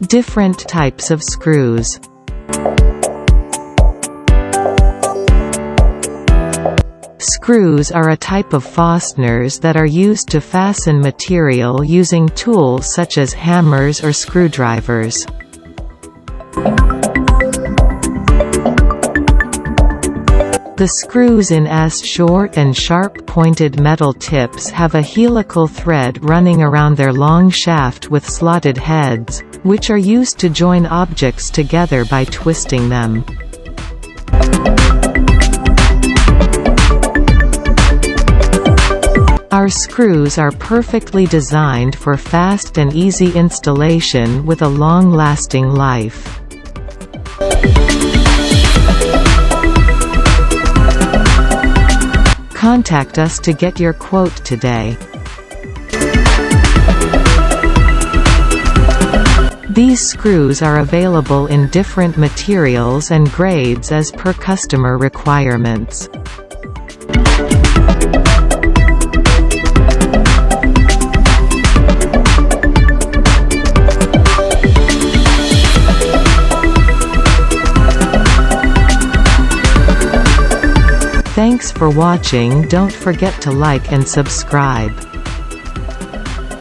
Different types of screws. Screws are a type of fasteners that are used to fasten material using tools such as hammers or screwdrivers. The screws in as short and sharp-pointed metal tips have a helical thread running around their long shaft with slotted heads, which are used to join objects together by twisting them. Our screws are perfectly designed for fast and easy installation with a long-lasting life. Contact us to get your quote today. These screws are available in different materials and grades as per customer requirements. Thanks for watching. Don't forget to like and subscribe.